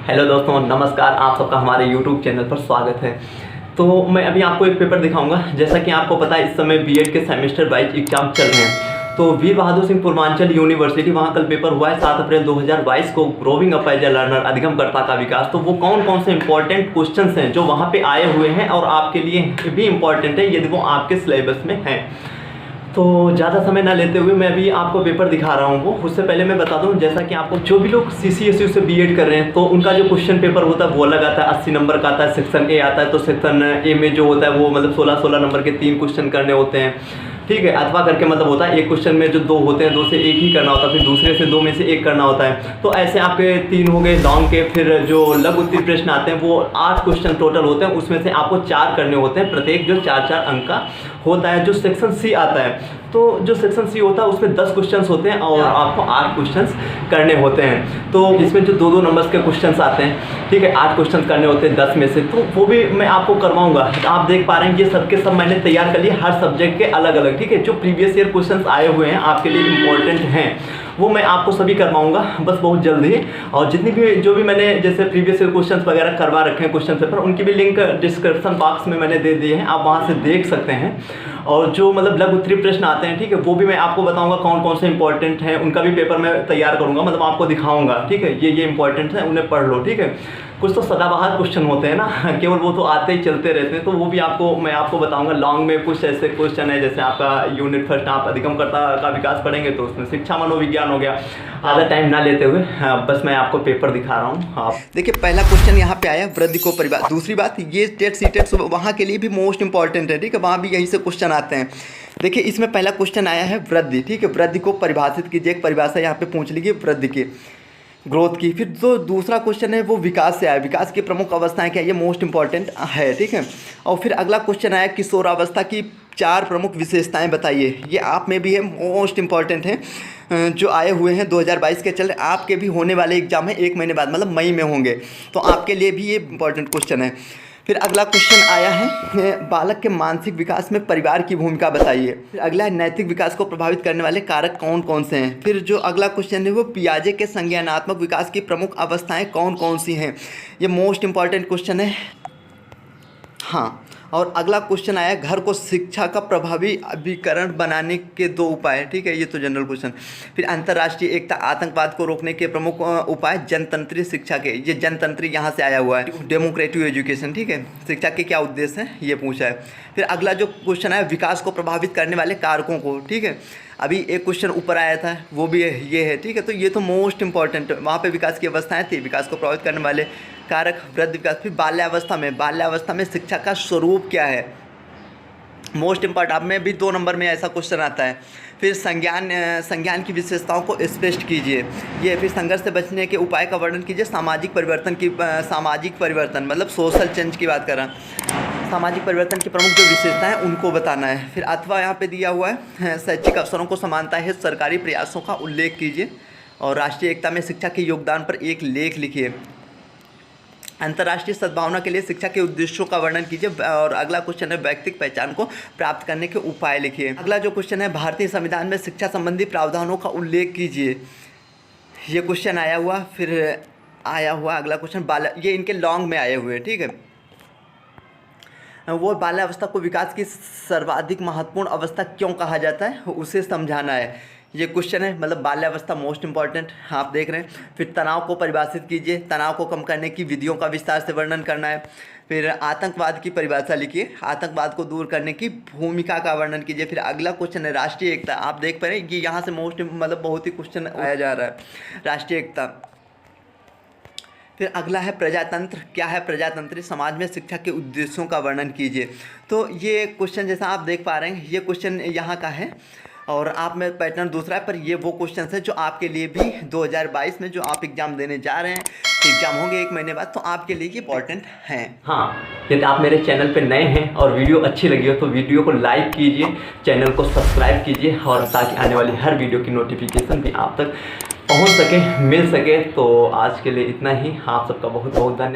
Hello दोस्तों, नमस्कार। आप सबका हमारे यूट्यूब चैनल पर स्वागत है। तो मैं अभी आपको एक पेपर दिखाऊंगा। जैसा कि आपको पता है, इस समय बीएड के सेमेस्टर वाइज एग्जाम चल रहे हैं। तो वीर बहादुर सिंह पूर्वांचल यूनिवर्सिटी, वहाँ कल पेपर हुआ है 7 अप्रैल 2022 को। Growing up as a learner, अधिगमकर्ता का विकास। तो वो कौन कौन से इंपॉर्टेंट क्वेश्चंस हैं जो वहाँ पे आए हुए हैं और आपके लिए भी इम्पॉर्टेंट है यदि वो आपके सिलेबस में हैं। तो ज़्यादा समय ना लेते हुए मैं अभी आपको पेपर दिखा रहा हूँ। वो उससे पहले मैं बता दूँ, जैसा कि आपको जो भी लोग CCSU से बीएड कर रहे हैं तो उनका जो क्वेश्चन पेपर होता है वो अलग आता है। 80 नंबर का आता है। सेक्शन ए आता है, तो सेक्शन ए में जो होता है वो मतलब 16 नंबर के 3 क्वेश्चन करने होते हैं, ठीक है। अथवा करके मतलब होता है एक क्वेश्चन में जो 2 होते हैं, 2 से 1 ही करना होता है, फिर दूसरे से 2 में से 1 करना होता है। तो ऐसे आपके 3 हो गए लॉन्ग के। फिर जो लघु उत्तरीय प्रश्न आते हैं वो 8 क्वेश्चन टोटल होते हैं, उसमें से आपको 4 करने होते हैं, प्रत्येक जो 4-4 अंक का होता है। जो सेक्शन सी आता है, तो जो सेक्शन सी होता है उसमें 10 क्वेश्चंस होते हैं और आपको 8 क्वेश्चंस करने होते हैं। तो इसमें जो 2-2 नंबर्स के क्वेश्चंस आते हैं, ठीक है, 8 क्वेश्चंस करने होते हैं 10 में से। तो वो भी मैं आपको करवाऊंगा। आप देख पा रहे हैं ये सबके सब मैंने तैयार कर लिए, हर सब्जेक्ट के अलग अलग, ठीक है। जो प्रीवियस ईयर क्वेश्चंस आए हुए हैं आपके लिए इंपॉर्टेंट हैं, वो मैं आपको सभी करवाऊंगा बस बहुत जल्द ही। और जितनी भी जो भी मैंने जैसे प्रीवियस ईयर क्वेश्चंस वगैरह करवा रखे हैं क्वेश्चन पेपर, उनकी भी लिंक डिस्क्रिप्शन बॉक्स में मैंने दे दिए हैं, आप वहाँ से देख सकते हैं। और जो मतलब लघु उत्तरीय प्रश्न आते हैं, ठीक है, वो भी मैं आपको बताऊंगा कौन कौन से इंपॉर्टेंट हैं, उनका भी पेपर मैं तैयार करूंगा, मतलब आपको दिखाऊंगा, ठीक है। ये इंपॉर्टेंट है, उन्हें पढ़ लो, ठीक है। कुछ तो सदाबहार क्वेश्चन होते हैं ना, केवल वो तो आते ही चलते रहते हैं, तो वो भी मैं आपको बताऊंगा। लॉन्ग में कुछ ऐसे क्वेश्चन है, जैसे आपका यूनिट फर्स्ट आप अधिगमकर्ता का विकास पढ़ेंगे तो उसमें शिक्षा मनोविज्ञान हो गया। ज़्यादा टाइम ना लेते हुए बस मैं आपको पेपर दिखा रहा हूँ। आप देखिए, पहला क्वेश्चन यहाँ पे आया, वृद्धि को परिभाषित। दूसरी बात, ये टेट सीटेट वहाँ के लिए भी मोस्ट इंपॉर्टेंट है, ठीक है, वहाँ भी यहीं से क्वेश्चन आते हैं। देखिए, इसमें पहला क्वेश्चन आया है वृद्धि, ठीक है। वृद्धि को परिभाषित कीजिए। एक परिभाषा यहाँ पे पूछ लीजिए वृद्धि की, ग्रोथ की। फिर जो दूसरा क्वेश्चन है वो विकास से आया, विकास की प्रमुख अवस्थाएं क्या, ये मोस्ट इंपॉर्टेंट है, ठीक है। और फिर अगला क्वेश्चन आया किशोरावस्था की 4 प्रमुख विशेषताएं बताइए। ये आप में भी है, मोस्ट इंपॉर्टेंट है, जो आए हुए हैं 2022 के चल रहे। आपके भी होने वाले एग्जाम है 1 महीने बाद, मतलब मई में होंगे, तो आपके लिए भी ये इंपॉर्टेंट क्वेश्चन है। फिर अगला क्वेश्चन आया है बालक के मानसिक विकास में परिवार की भूमिका बताइए। फिर अगला है नैतिक विकास को प्रभावित करने वाले कारक कौन कौन से हैं। फिर जो अगला क्वेश्चन है वो पियाजे के संज्ञानात्मक विकास की प्रमुख अवस्थाएं कौन कौन सी हैं। ये मोस्ट इंपॉर्टेंट क्वेश्चन है, हाँ। और अगला क्वेश्चन आया घर को शिक्षा का प्रभावी अभिकरण बनाने के 2 उपाय, ठीक है, ये तो जनरल क्वेश्चन। फिर अंतर्राष्ट्रीय एकता, आतंकवाद को रोकने के प्रमुख उपाय जनतंत्री शिक्षा के। ये जनतंत्री यहाँ से आया हुआ है, डेमोक्रेटिक एजुकेशन, ठीक है। शिक्षा के क्या उद्देश्य हैं ये पूछा है। फिर अगला जो क्वेश्चन है विकास को प्रभावित करने वाले कारकों को, ठीक है। अभी एक क्वेश्चन ऊपर आया था, वो भी ये है, ठीक है। तो ये तो मोस्ट इंपॉर्टेंट, वहाँ पे विकास की अवस्थाएं थी, विकास को प्रभावित करने वाले कारक, वृद्धि विकास। फिर बाल्यावस्था में शिक्षा का स्वरूप क्या है, मोस्ट इंपॉर्टेंट। अब में भी 2 नंबर में ऐसा क्वेश्चन आता है। फिर संज्ञान की विशेषताओं को स्पष्ट कीजिए, ये। फिर संघर्ष से बचने के उपाय का वर्णन कीजिए। सामाजिक परिवर्तन मतलब सोशल चेंज की बात कर रहा हूँ। सामाजिक परिवर्तन की प्रमुख जो विशेषताएं हैं उनको बताना है। फिर अथवा यहाँ पे दिया हुआ है शैक्षिक अवसरों को समानता है सरकारी प्रयासों का उल्लेख कीजिए। और राष्ट्रीय एकता में शिक्षा के योगदान पर एक लेख लिखिए। अंतर्राष्ट्रीय सद्भावना के लिए शिक्षा के उद्देश्यों का वर्णन कीजिए। और अगला क्वेश्चन है व्यक्तिगत पहचान को प्राप्त करने के उपाय लिखिए। अगला जो क्वेश्चन है भारतीय संविधान में शिक्षा संबंधी प्रावधानों का उल्लेख कीजिए, ये क्वेश्चन आया हुआ। फिर आया हुआ अगला क्वेश्चन ये इनके लॉन्ग में आए हुए, ठीक है। वो बाल्यावस्था को विकास की सर्वाधिक महत्वपूर्ण अवस्था क्यों कहा जाता है उसे समझाना है, ये क्वेश्चन है। मतलब बाल्यावस्था मोस्ट इंपॉर्टेंट, आप देख रहे हैं। फिर तनाव को परिभाषित कीजिए, तनाव को कम करने की विधियों का विस्तार से वर्णन करना है। फिर आतंकवाद की परिभाषा लिखिए, आतंकवाद को दूर करने की भूमिका का वर्णन कीजिए। फिर अगला क्वेश्चन है राष्ट्रीय एकता, आप देख पा रहे हैं कि यहाँ से मोस्ट मतलब बहुत ही क्वेश्चन आया जा रहा है, राष्ट्रीय एकता। फिर अगला है प्रजातंत्र, क्या है प्रजातंत्री समाज में शिक्षा के उद्देश्यों का वर्णन कीजिए। तो ये क्वेश्चन जैसा आप देख पा रहे हैं, ये क्वेश्चन यहाँ का है। और आप में पैटर्न दूसरा है, पर ये वो क्वेश्चन है जो आपके लिए भी 2022 में जो आप एग्ज़ाम देने जा रहे हैं, एग्जाम होंगे 1 महीने बाद, तो आपके लिए ये इंपॉर्टेंट हैं। हाँ, यदि आप मेरे चैनल पे नए हैं और वीडियो अच्छी लगी हो तो वीडियो को लाइक कीजिए, चैनल को सब्सक्राइब कीजिए, और ताकि आने वाली हर वीडियो की नोटिफिकेशन भी आप तक पहुंच सके, मिल सके। तो आज के लिए इतना ही। आप सबका बहुत बहुत धन्यवाद।